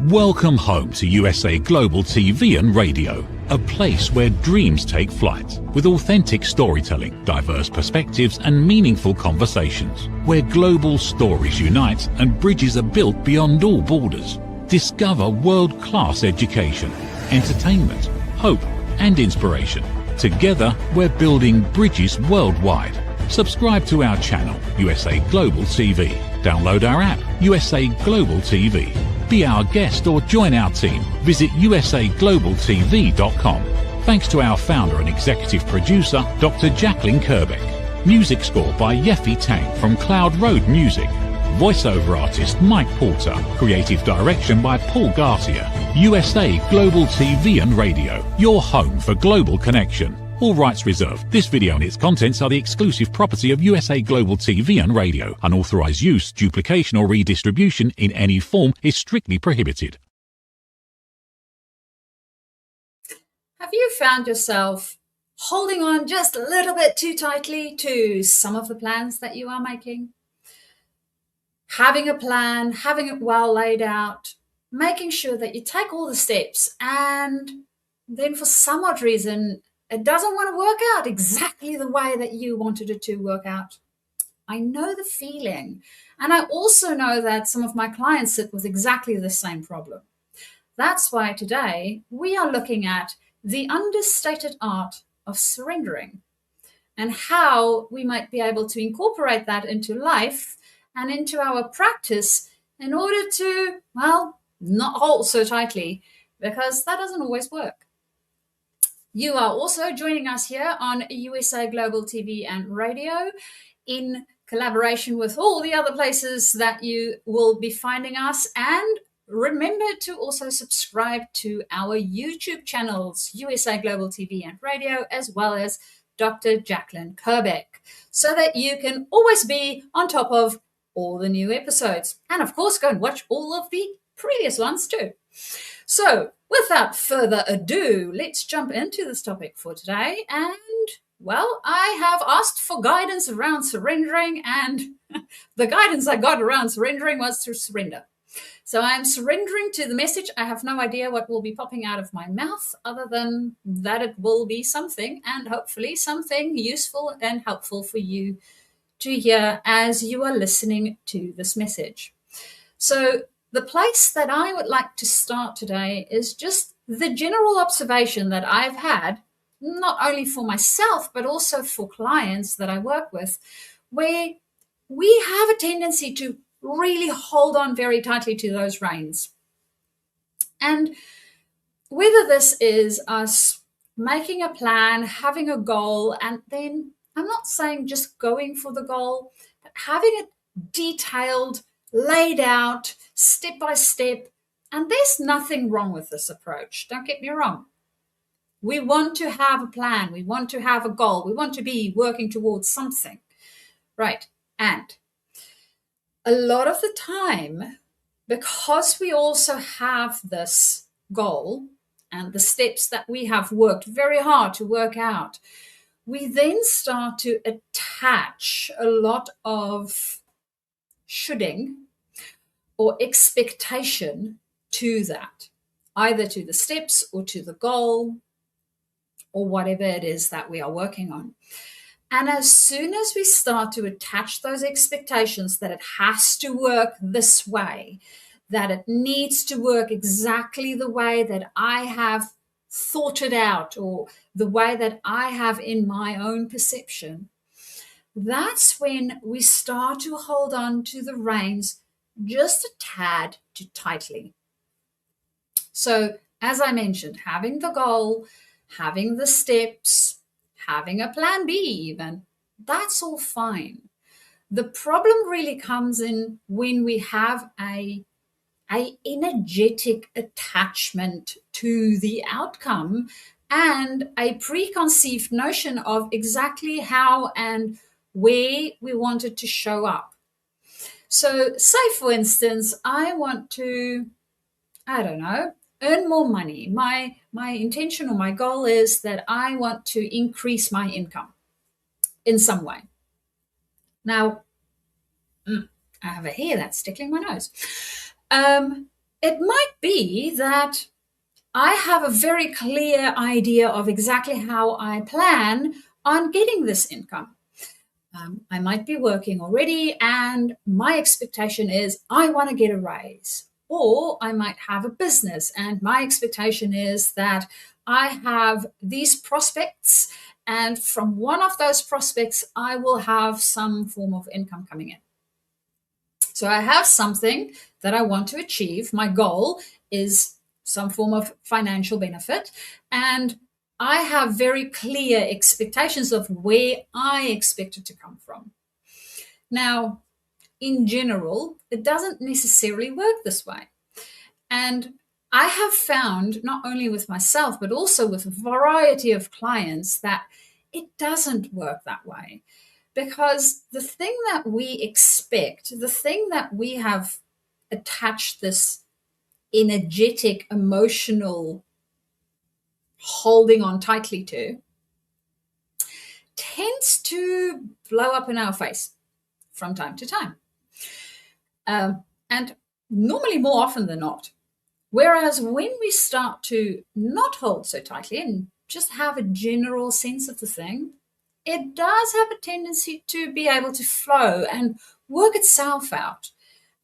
Welcome home to USA Global TV and Radio, a place where dreams take flight, with authentic storytelling, diverse perspectives and meaningful conversations, where global stories unite and bridges are built beyond all borders. Discover world-class education, entertainment, hope and inspiration. Together, we're building bridges worldwide. Subscribe to our channel, USA Global TV. Download our app, USA Global TV. Be our guest or join our team. Visit usaglobaltv.com. Thanks to our founder and executive producer, Dr. Jacqueline Kerbeck. Music score by Yeffy Tang from Cloud Road Music. Voiceover artist Mike Porter. Creative direction by Paul Garcia. USA Global TV and Radio, your home for global connection. All rights reserved. This video and its contents are the exclusive property of USA Global TV and Radio. Unauthorized use, duplication or redistribution in any form is strictly prohibited. Have you found yourself holding on just a little bit too tightly to some of the plans that you are making? Having a plan, having it well laid out, making sure that you take all the steps, and then for some odd reason, it doesn't want to work out exactly the way that you wanted it to work out. I know the feeling. And I also know that some of my clients sit with exactly the same problem. That's why today we are looking at the understated art of surrendering and how we might be able to incorporate that into life and into our practice in order to, well, not hold so tightly, because that doesn't always work. You are also joining us here on USA Global TV and Radio in collaboration with all the other places that you will be finding us. And remember to also subscribe to our YouTube channels, USA Global TV and Radio, as well as Dr. Jacqueline Kerbeck, so that you can always be on top of all the new episodes. And of course, go and watch all of the previous ones too. So, without further ado, let's jump into this topic for today. And, well, I have asked for guidance around surrendering, and the guidance I got around surrendering was to surrender. So I'm surrendering to the message. I have no idea what will be popping out of my mouth other than that it will be something, and hopefully something useful and helpful for you to hear as you are listening to this message. So the place that I would like to start today is just the general observation that I've had, not only for myself, but also for clients that I work with, where we have a tendency to really hold on very tightly to those reins. And whether this is us making a plan, having a goal, and then I'm not saying just going for the goal, but having it detailed, laid out, step by step. And there's nothing wrong with this approach. Don't get me wrong. We want to have a plan. We want to have a goal. We want to be working towards something. Right. And a lot of the time, because we also have this goal and the steps that we have worked very hard to work out, we then start to attach a lot of shoulding or expectation to that, either to the steps or to the goal or whatever it is that we are working on. And as soon as we start to attach those expectations that it has to work this way, that it needs to work exactly the way that I have thought it out or the way that I have in my own perception, that's when we start to hold on to the reins just a tad too tightly. So, as I mentioned, having the goal, having the steps, having a plan B even, that's all fine. The problem really comes in when we have a energetic attachment to the outcome and a preconceived notion of exactly how and where we want it to show up. So say, for instance, I want to, I don't know, earn more money. My intention or my goal is that I want to increase my income in some way. Now, I have a hair that's tickling my nose. It might be that I have a very clear idea of exactly how I plan on getting this income. I might be working already, and my expectation is I want to get a raise. Or I might have a business, and my expectation is that I have these prospects, and from one of those prospects, I will have some form of income coming in. So I have something that I want to achieve. My goal is some form of financial benefit. And I have very clear expectations of where I expect it to come from. Now, in general, it doesn't necessarily work this way. And I have found, not only with myself, but also with a variety of clients, that it doesn't work that way. Because the thing that we expect, the thing that we have attached this energetic, emotional holding on tightly to, tends to blow up in our face from time to time. And normally more often than not. Whereas when we start to not hold so tightly and just have a general sense of the thing, it does have a tendency to be able to flow and work itself out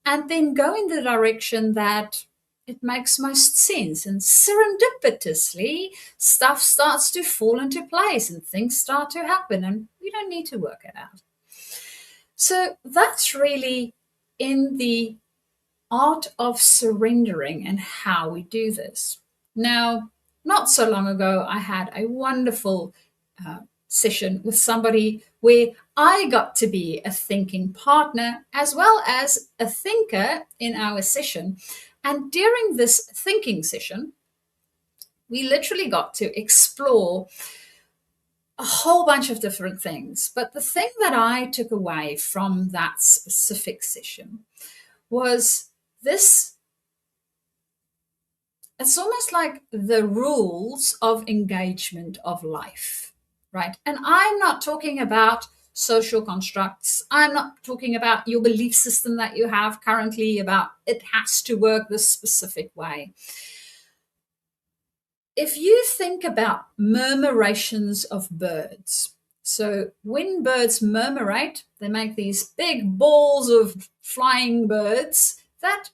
and then go in the direction that it makes most sense. And serendipitously, stuff starts to fall into place and things start to happen, and we don't need to work it out. So that's really in the art of surrendering and how we do this. Now, not so long ago, I had a wonderful session with somebody where I got to be a thinking partner as well as a thinker in our session. And during this thinking session, we literally got to explore a whole bunch of different things. But the thing that I took away from that specific session was this. It's almost like the rules of engagement of life, right? And I'm not talking about social constructs. I'm not talking about your belief system that you have currently about it has to work this specific way. If you think about murmurations of birds, so when birds murmurate, they make these big balls of flying birds that,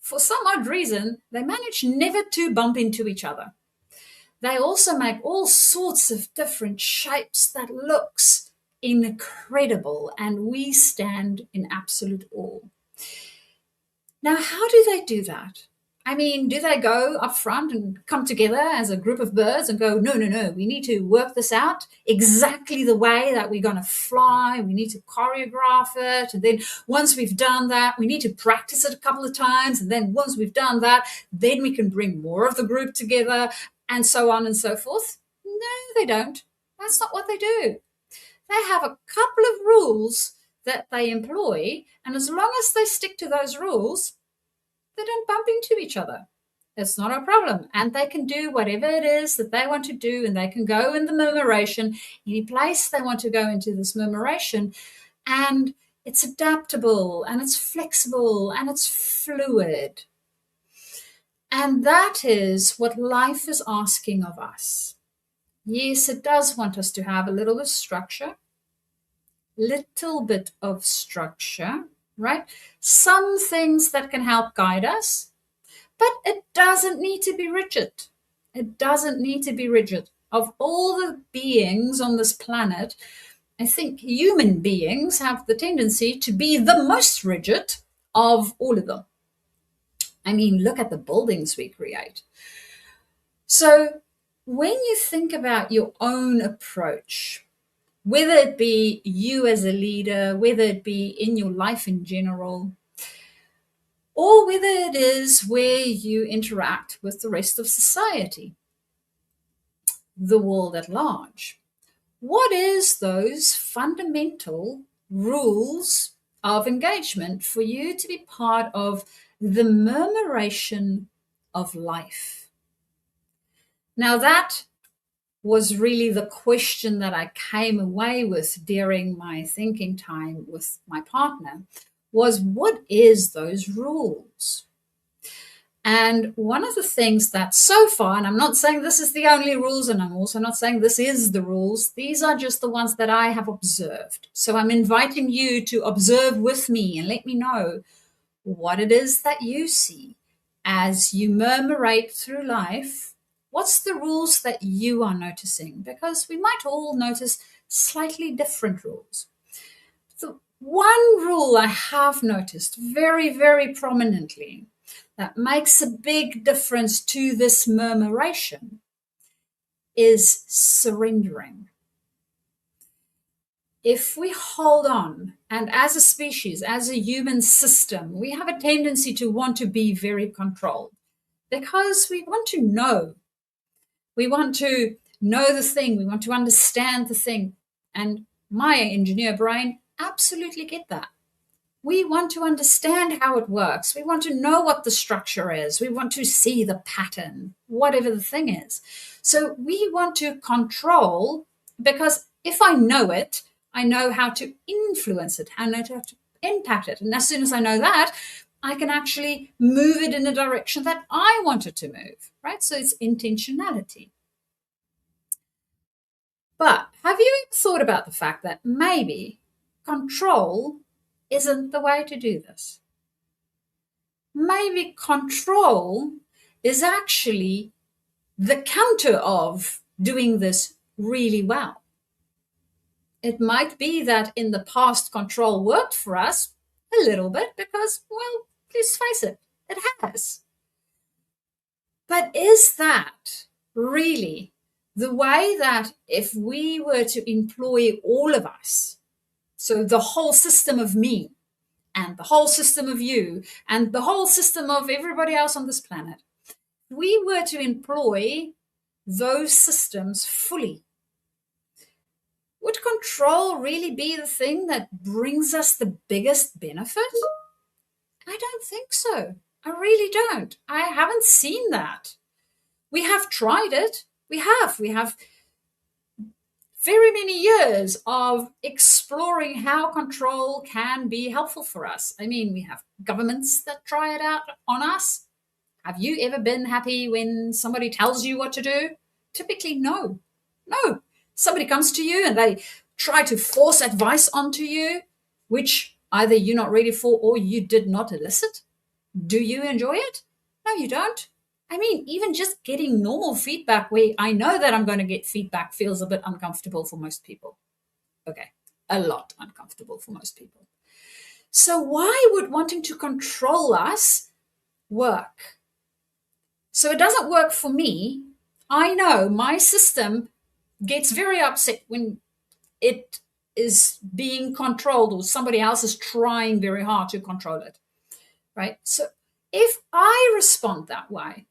for some odd reason, they manage never to bump into each other. They also make all sorts of different shapes that looks incredible, and we stand in absolute awe. Now, how do they do that? I mean, do they go up front and come together as a group of birds and go, no, we need to work this out exactly the way that we're going to fly. We need to choreograph it. And then once we've done that, we need to practice it a couple of times. And then once we've done that, then we can bring more of the group together and so on and so forth. No, they don't. That's not what they do. They have a couple of rules that they employ. And as long as they stick to those rules, they don't bump into each other. It's not a problem. And they can do whatever it is that they want to do, and they can go in the murmuration, any place they want to go into this murmuration. And it's adaptable, and it's flexible, and it's fluid. And that is what life is asking of us. Yes, it does want us to have a little bit of structure, right? Some things that can help guide us, but it doesn't need to be rigid. It doesn't need to be rigid. Of all the beings on this planet, I think human beings have the tendency to be the most rigid of all of them. I mean, look at the buildings we create. So when you think about your own approach, whether it be you as a leader, whether it be in your life in general, or whether it is where you interact with the rest of society, the world at large, what is those fundamental rules of engagement for you to be part of the murmuration of life? Now that was really the question that I came away with during my thinking time with my partner, was what is those rules? And one of the things that so far, and I'm not saying this is the only rules, and I'm also not saying this is the rules, these are just the ones that I have observed. So I'm inviting you to observe with me and let me know what it is that you see as you murmurate through life. What's the rules that you are noticing? Because we might all notice slightly different rules. The one rule I have noticed very, very prominently that makes a big difference to this murmuration is surrendering. If we hold on, and as a species, as a human system, we have a tendency to want to be very controlled because we want to know. We want to know the thing. We want to understand the thing. And my engineer brain absolutely get that. We want to understand how it works. We want to know what the structure is. We want to see the pattern, whatever the thing is. So we want to control, because if I know it, I know how to influence it, I know how to impact it. And as soon as I know that, I can actually move it in a direction that I want it to move, right? So it's intentionality. But have you ever thought about the fact that maybe control isn't the way to do this? Maybe control is actually the counter of doing this really well. It might be that in the past control worked for us a little bit because, well, let's face it, it has. But is that really the way that if we were to employ all of us, so the whole system of me and the whole system of you and the whole system of everybody else on this planet, we were to employ those systems fully, would control really be the thing that brings us the biggest benefit? I don't think so. I really don't. I haven't seen that. We have tried it. We have very many years of exploring how control can be helpful for us. I mean, we have governments that try it out on us. Have you ever been happy when somebody tells you what to do? Typically, no. No. Somebody comes to you and they try to force advice onto you, which either you're not ready for or you did not elicit. Do you enjoy it? No, you don't. I mean, even just getting normal feedback where I know that I'm going to get feedback feels a bit uncomfortable for most people. Okay, a lot uncomfortable for most people. So why would wanting to control us work? So it doesn't work for me. I know my system gets very upset when it is being controlled or somebody else is trying very hard to control it, right? So if I respond that way,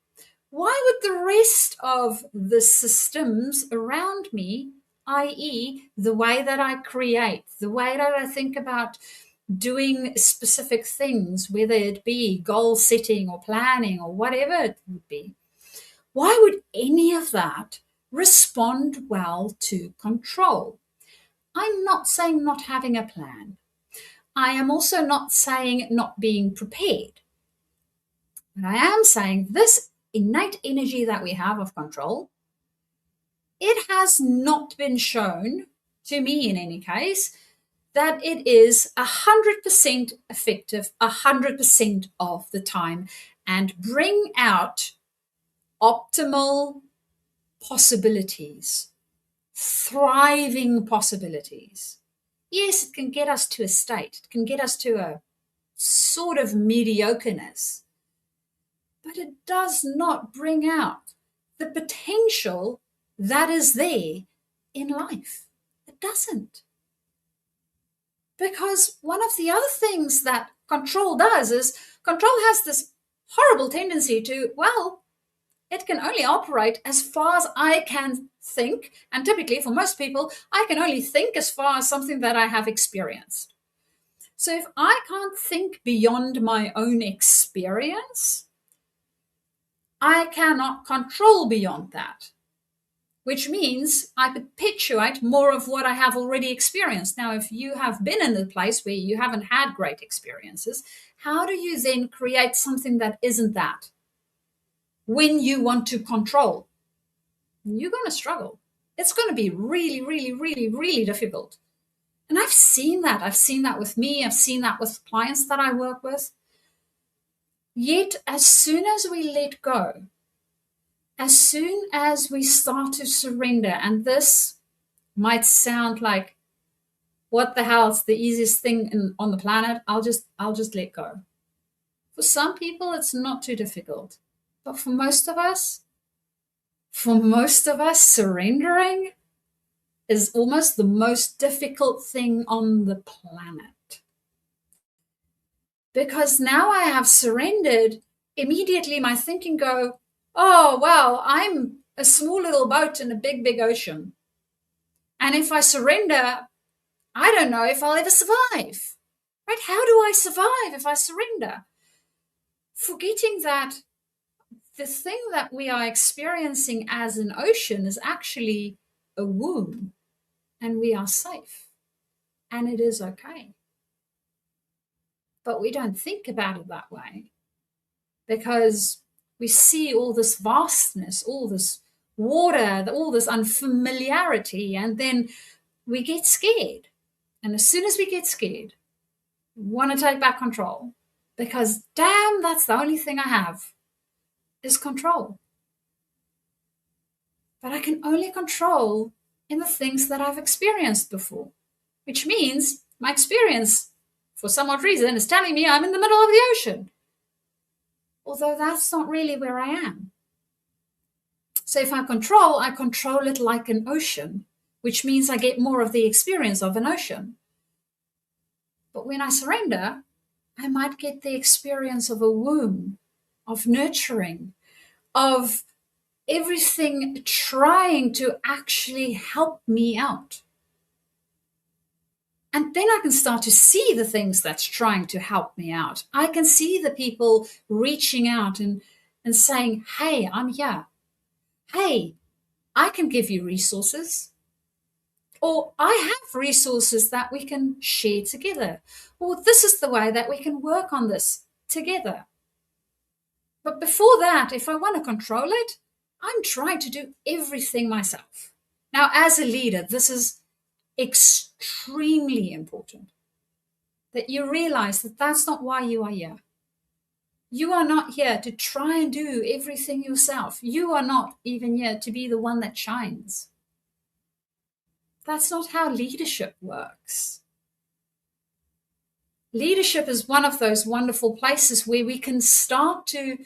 why would the rest of the systems around me, i.e., the way that I create, the way that I think about doing specific things, whether it be goal setting or planning or whatever it would be, why would any of that respond well to control? I'm not saying not having a plan. I am also not saying not being prepared. But I am saying this innate energy that we have of control, it has not been shown to me in any case that it is 100% effective 100% of the time and bring out optimal possibilities, thriving possibilities. Yes, it can get us to a state, it can get us to a sort of mediocreness, but it does not bring out the potential that is there in life. It doesn't. Because one of the other things that control does is control has this horrible tendency to, well, it can only operate as far as I can think. And typically for most people, I can only think as far as something that I have experienced. So if I can't think beyond my own experience, I cannot control beyond that, which means I perpetuate more of what I have already experienced. Now, if you have been in a place where you haven't had great experiences, how do you then create something that isn't that? when you want to control, you're going to struggle. It's going to be really, really, really, really difficult. And I've seen that. I've seen that with me. I've seen that with clients that I work with. Yet, as soon as we let go, as soon as we start to surrender, and this might sound like, what the hell, it's the easiest thing on the planet. I'll just let go. For some people, it's not too difficult. But for most of us, surrendering is almost the most difficult thing on the planet. Because now I have surrendered, immediately my thinking go, oh, well, I'm a small little boat in a big, big ocean. And if I surrender, I don't know if I'll ever survive. Right? How do I survive if I surrender? Forgetting that the thing that we are experiencing as an ocean is actually a womb, and we are safe, and it is okay. But we don't think about it that way because we see all this vastness, all this water, all this unfamiliarity, and then we get scared. And as soon as we get scared, we want to take back control because, damn, that's the only thing I have is control. But I can only control in the things that I've experienced before, which means my experience, for some odd reason, is telling me I'm in the middle of the ocean, although that's not really where I am. So if I control it like an ocean, which means I get more of the experience of an ocean. But when I surrender, I might get the experience of a womb, of nurturing, of everything trying to actually help me out. And then I can start to see the things that's trying to help me out. I can see the people reaching out and saying, hey, I'm here. Hey, I can give you resources. Or I have resources that we can share together. Or this is the way that we can work on this together. But before that, if I want to control it, I'm trying to do everything myself. Now, as a leader, this is extremely important that you realize that that's not why you are here. You are not here to try and do everything yourself. You are not even here to be the one that shines. That's not how leadership works. Leadership is one of those wonderful places where we can start to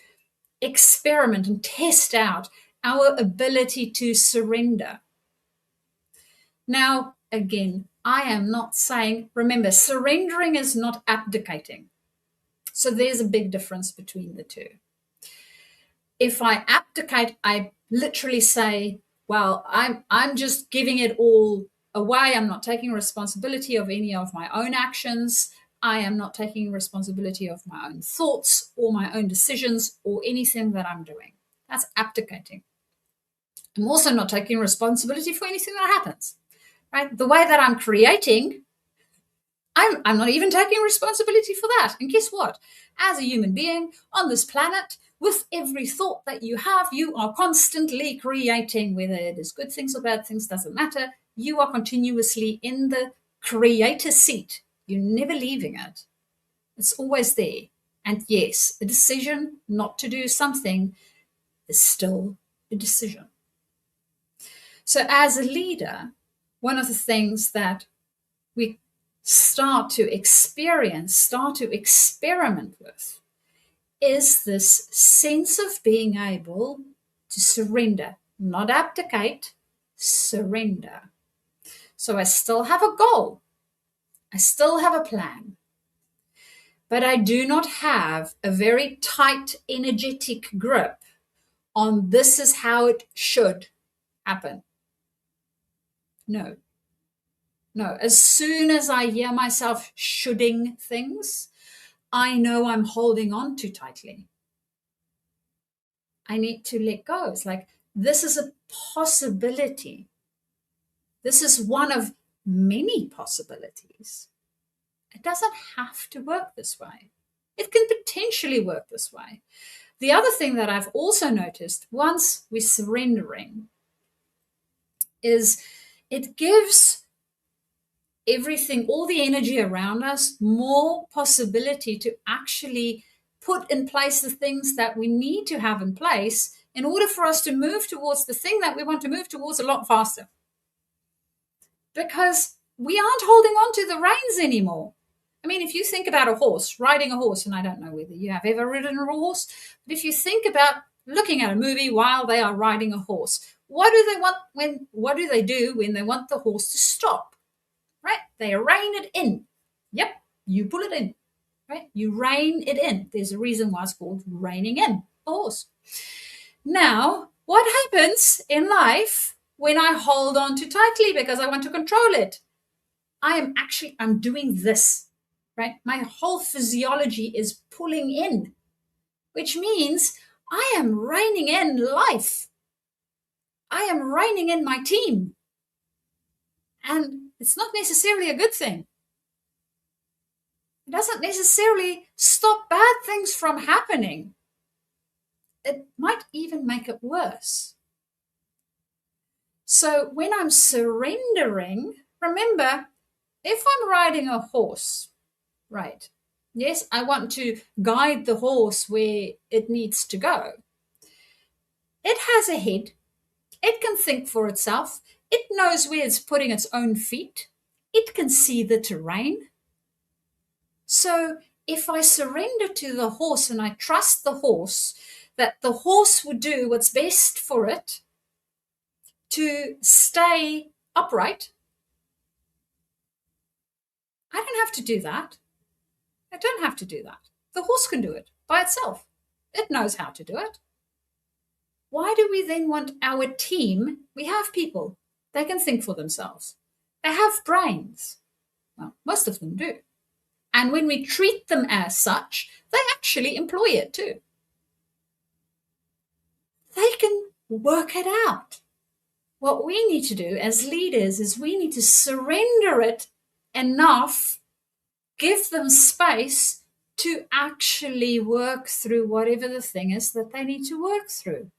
experiment and test out our ability to surrender. Now, again, I am not saying, remember, surrendering is not abdicating. So there's a big difference between the two. If I abdicate, I literally say, well, I'm just giving it all away. I'm not taking responsibility of any of my own actions. I am not taking responsibility of my own thoughts or my own decisions or anything that I'm doing. That's abdicating. I'm also not taking responsibility for anything that happens. Right? The way that I'm creating, I'm not even taking responsibility for that. And guess what? As a human being on this planet, with every thought that you have, you are constantly creating, whether it is good things or bad things, doesn't matter. You are continuously in the creator seat. You're never leaving it. It's always there. And yes, a decision not to do something is still a decision. So as a leader, one of the things that we start to experience, start to experiment with, is this sense of being able to surrender, not abdicate, surrender. So I still have a goal. I still have a plan. But I do not have a very tight, energetic grip on this is how it should happen. No. As soon as I hear myself shoulding things, I know I'm holding on too tightly. I need to let go. It's like, this is a possibility. This is one of many possibilities. It doesn't have to work this way. It can potentially work this way. The other thing that I've also noticed once we're surrendering is it gives everything, all the energy around us, more possibility to actually put in place the things that we need to have in place in order for us to move towards the thing that we want to move towards a lot faster. Because we aren't holding on to the reins anymore. I mean, if you think about a horse, riding a horse, and I don't know whether you have ever ridden a horse, but if you think about looking at a movie while they are riding a horse, what do they do when they want the horse to stop? Right? They rein it in. Yep, you pull it in. Right? You rein it in. There's a reason why it's called reining in a horse. Now, what happens in life when I hold on too tightly because I want to control it? I'm doing this, right? My whole physiology is pulling in, which means I am reining in life. I am reining in my team. And it's not necessarily a good thing. It doesn't necessarily stop bad things from happening. It might even make it worse. So when I'm surrendering, remember, if I'm riding a horse, right? Yes, I want to guide the horse where it needs to go. It has a head. It can think for itself. It knows where it's putting its own feet. It can see the terrain. So if I surrender to the horse and I trust the horse, that the horse would do what's best for it to stay upright, I don't have to do that. I don't have to do that. The horse can do it by itself. It knows how to do it. Why do we then want our team? We have people. They can think for themselves. They have brains. Well, most of them do. And when we treat them as such, they actually employ it too. They can work it out. What we need to do as leaders is we need to surrender it enough, give them space to actually work through whatever the thing is that they need to work through.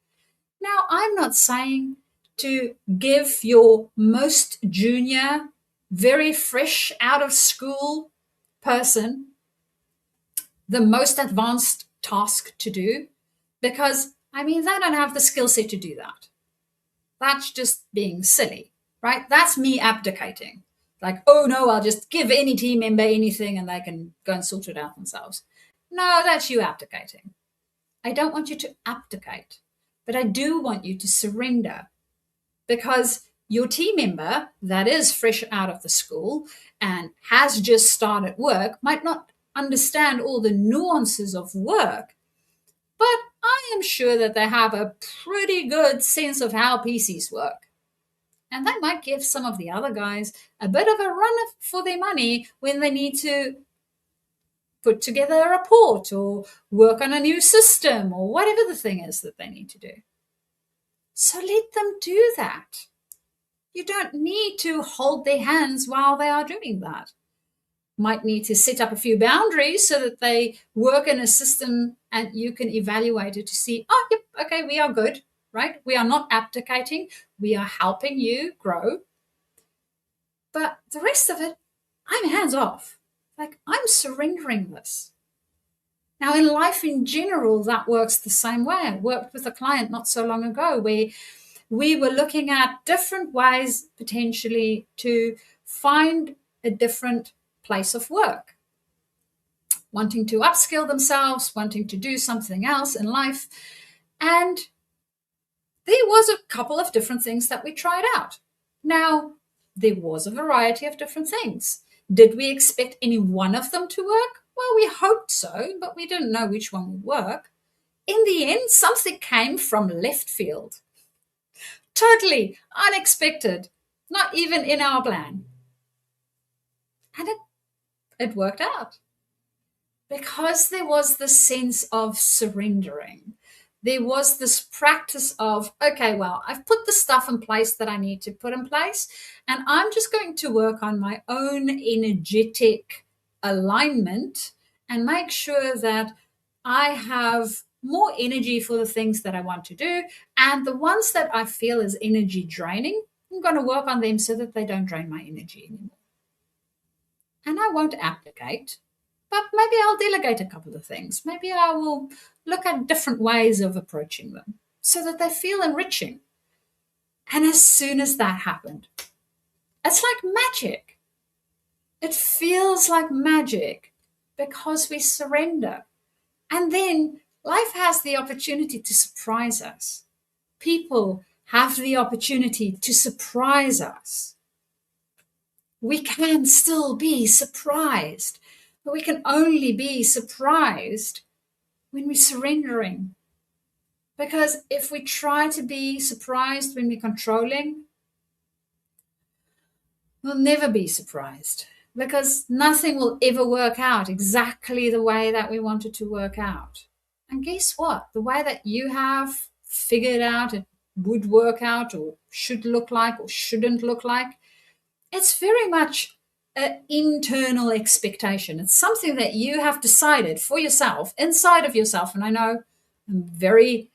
Now, I'm not saying to give your most junior, very fresh out of school person the most advanced task to do, because, I mean, they don't have the skill set to do that. That's just being silly, right? That's me abdicating. Like, oh no, I'll just give any team member anything and they can go and sort it out themselves. No, that's you abdicating. I don't want you to abdicate, but I do want you to surrender, because your team member that is fresh out of the school and has just started work might not understand all the nuances of work, but I am sure that they have a pretty good sense of how PCs work. And they might give some of the other guys a bit of a run for their money when they need to put together a report or work on a new system or whatever the thing is that they need to do. So let them do that. You don't need to hold their hands while they are doing that. Might need to set up a few boundaries so that they work in a system and you can evaluate it to see, oh, yep, okay, we are good, right? We are not abdicating. We are helping you grow. But the rest of it, I'm hands off. Like, I'm surrendering this. Now, in life in general, that works the same way. I worked with a client not so long ago where we were looking at different ways potentially to find a different place of work, wanting to upskill themselves, wanting to do something else in life. And there was a couple of different things that we tried out. Now, there was a variety of different things. Did we expect any one of them to work? Well, we hoped so, but we didn't know which one would work. In the end, something came from left field. Totally unexpected, not even in our plan. And it worked out because there was this sense of surrendering. There was this practice of, okay, well, I've put the stuff in place that I need to put in place, and I'm just going to work on my own energetic alignment and make sure that I have more energy for the things that I want to do. And the ones that I feel is energy draining, I'm going to work on them so that they don't drain my energy anymore. And I won't abdicate, but maybe I'll delegate a couple of things. Maybe I will look at different ways of approaching them so that they feel enriching. And as soon as that happened, it's like magic. It feels like magic because we surrender. And then life has the opportunity to surprise us. People have the opportunity to surprise us. We can still be surprised, but we can only be surprised when we're surrendering. Because if we try to be surprised when we're controlling, we'll never be surprised, because nothing will ever work out exactly the way that we want it to work out. And guess what? The way that you have figured out it would work out or should look like or shouldn't look like, it's very much an internal expectation. It's something that you have decided for yourself, inside of yourself. And I know I'm very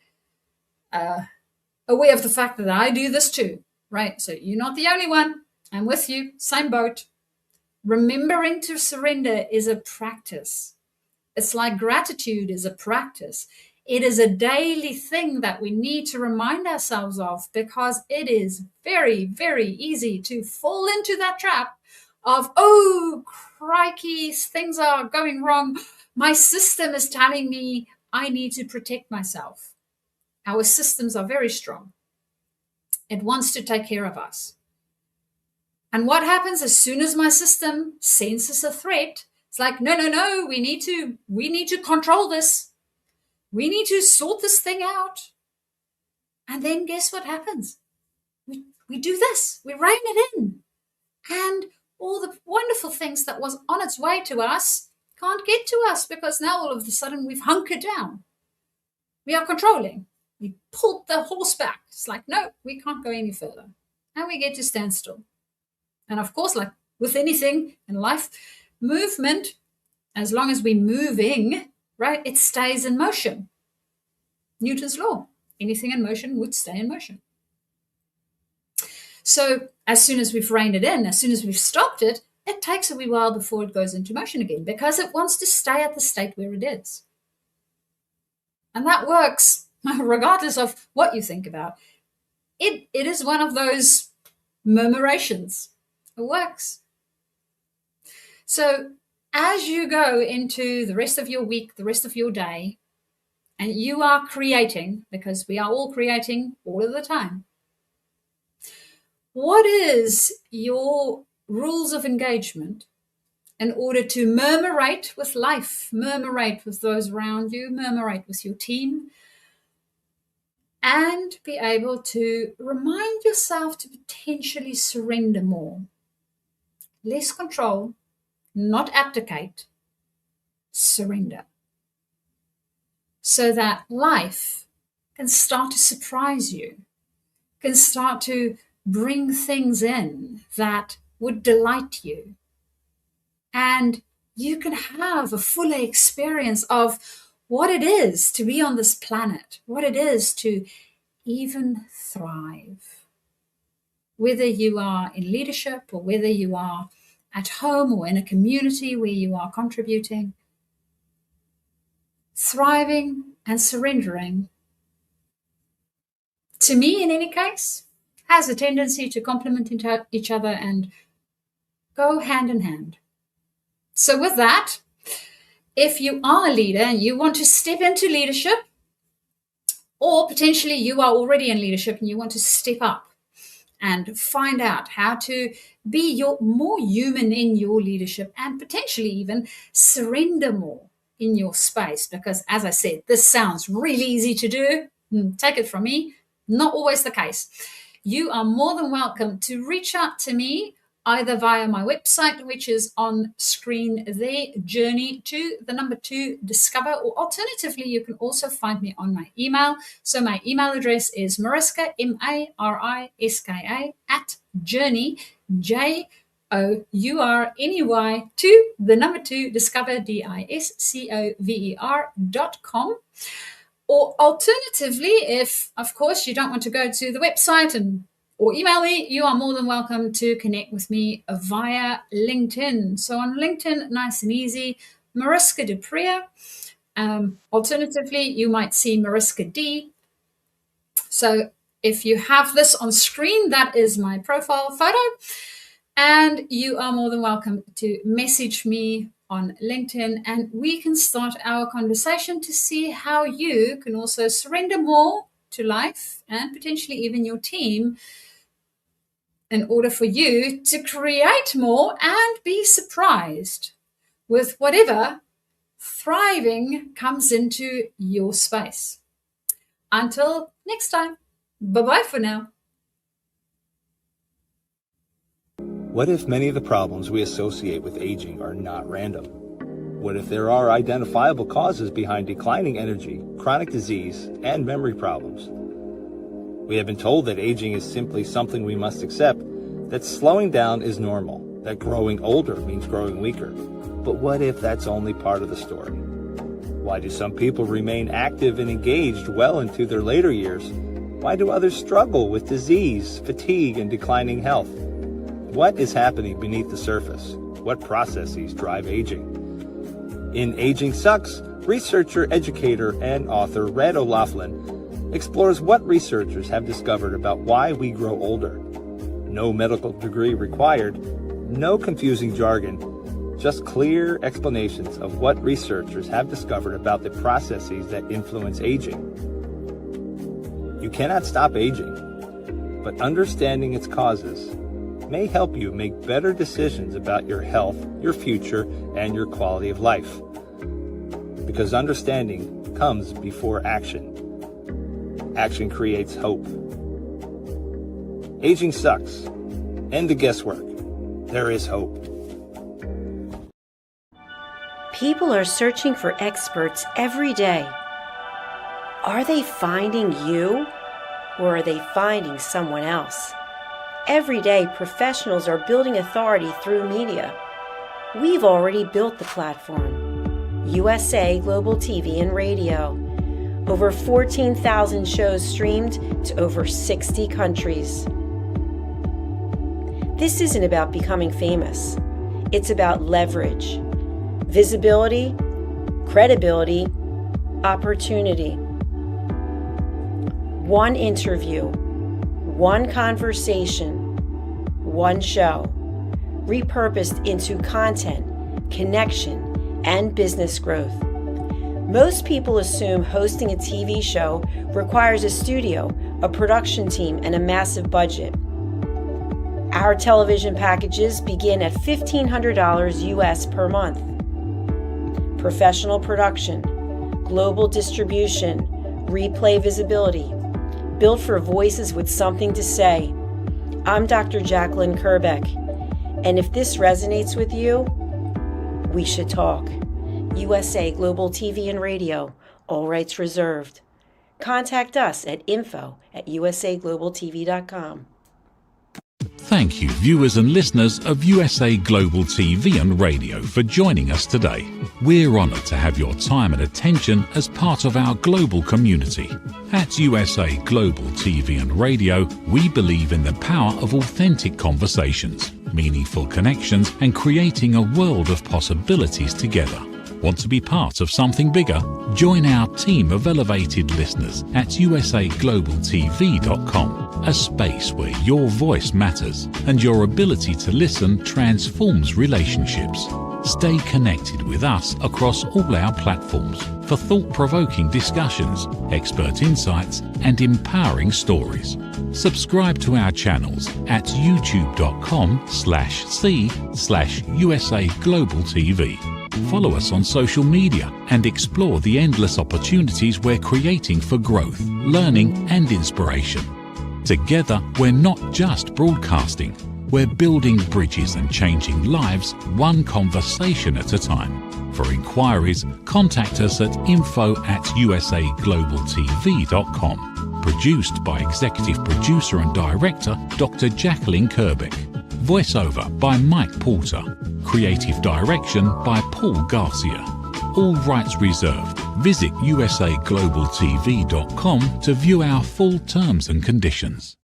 aware of the fact that I do this too, right? So you're not the only one. I'm with you, same boat. Remembering to surrender is a practice. It's like gratitude is a practice. It is a daily thing that we need to remind ourselves of, because it is very, very easy to fall into that trap of, oh, crikey, things are going wrong. My system is telling me I need to protect myself. Our systems are very strong. It wants to take care of us. And what happens as soon as my system senses a threat? It's like, no, we need to control this. We need to sort this thing out. And then guess what happens? We do this. We rein it in. And all the wonderful things that was on its way to us can't get to us, because now all of a sudden we've hunkered down. We are controlling. We pulled the horse back. It's like, no, we can't go any further. And we get to stand still. And of course, like with anything in life, movement, as long as we're moving, right, it stays in motion. Newton's law, anything in motion would stay in motion. So as soon as we've reined it in, as soon as we've stopped it, it takes a wee while before it goes into motion again, because it wants to stay at the state where it is. And that works regardless of what you think about. It is one of those murmurations. It works. So as you go into the rest of your week, the rest of your day, and you are creating, because we are all creating all of the time, what is your rules of engagement in order to murmurate with life, murmurate with those around you, murmurate with your team, and be able to remind yourself to potentially surrender more? Less control, not abdicate, surrender. So that life can start to surprise you, can start to bring things in that would delight you. And you can have a fuller experience of what it is to be on this planet, what it is to even thrive. Whether you are in leadership or whether you are at home or in a community where you are contributing, thriving and surrendering, to me in any case, has a tendency to complement each other and go hand in hand. So with that, if you are a leader and you want to step into leadership, or potentially you are already in leadership and you want to step up and find out how to be more human in your leadership, and potentially even surrender more in your space. Because as I said, this sounds really easy to do. Take it from me, not always the case. You are more than welcome to reach out to me either via my website, which is on screen there, Journey to the number 2 Discover, or alternatively, you can also find me on my email. So my email address is Mariska, Mariska, at Journey, JOURNEY, to the number 2 Discover, DISCOVER.com. Or alternatively, if, of course, you don't want to go to the website or email me, you are more than welcome to connect with me via LinkedIn. So on LinkedIn, nice and easy, Mariska de Preez. Alternatively, you might see Mariska D. So if you have this on screen, that is my profile photo. And you are more than welcome to message me on LinkedIn, and we can start our conversation to see how you can also surrender more to life and potentially even your team in order for you to create more and be surprised with whatever thriving comes into your space. Until next time, bye-bye for now. What if many of the problems we associate with aging are not random? What if there are identifiable causes behind declining energy, chronic disease, and memory problems? We have been told that aging is simply something we must accept, that slowing down is normal, that growing older means growing weaker. But what if that's only part of the story? Why do some people remain active and engaged well into their later years? Why do others struggle with disease, fatigue, and declining health? What is happening beneath the surface? What processes drive aging? In Aging Sucks, researcher, educator, and author Red O'Loughlin explores what researchers have discovered about why we grow older. No medical degree required, no confusing jargon, just clear explanations of what researchers have discovered about the processes that influence aging. You cannot stop aging, but understanding its causes may help you make better decisions about your health, your future, and your quality of life. Because understanding comes before action. Action creates hope. Aging sucks. End the guesswork. There is hope. People are searching for experts every day. Are they finding you, or are they finding someone else? Every day, professionals are building authority through media. We've already built the platform. USA Global TV and Radio. Over 14,000 shows streamed to over 60 countries. This isn't about becoming famous. It's about leverage, visibility, credibility, opportunity. One interview, one conversation, one show, repurposed into content, connection, and business growth. Most people assume hosting a TV show requires a studio, a production team, and a massive budget. Our television packages begin at $1,500 US per month. Professional production, global distribution, replay visibility, built for voices with something to say. I'm Dr. Jacqueline Kerbeck, and if this resonates with you, we should talk. USA Global TV and Radio, all rights reserved. Contact us at info@usaglobaltv.com. Thank you, viewers and listeners of USA Global TV and Radio, for joining us today. We're honoured to have your time and attention as part of our global community. At USA Global TV and Radio, we believe in the power of authentic conversations, meaningful connections, and creating a world of possibilities together. Want to be part of something bigger? Join our team of elevated listeners at usaglobaltv.com, a space where your voice matters and your ability to listen transforms relationships. Stay connected with us across all our platforms for thought-provoking discussions, expert insights, and empowering stories. Subscribe to our channels at youtube.com/c/USA Global TV. Follow us on social media and explore the endless opportunities we're creating for growth, learning, and inspiration. Together, we're not just broadcasting, we're building bridges and changing lives one conversation at a time. For inquiries, contact us at info@usaglobaltv.com. Produced by Executive Producer and Director Dr. Jacqueline Kerbeck. Voiceover by Mike Porter. Creative direction by Paul Garcia. All rights reserved. Visit usaglobaltv.com to view our full terms and conditions.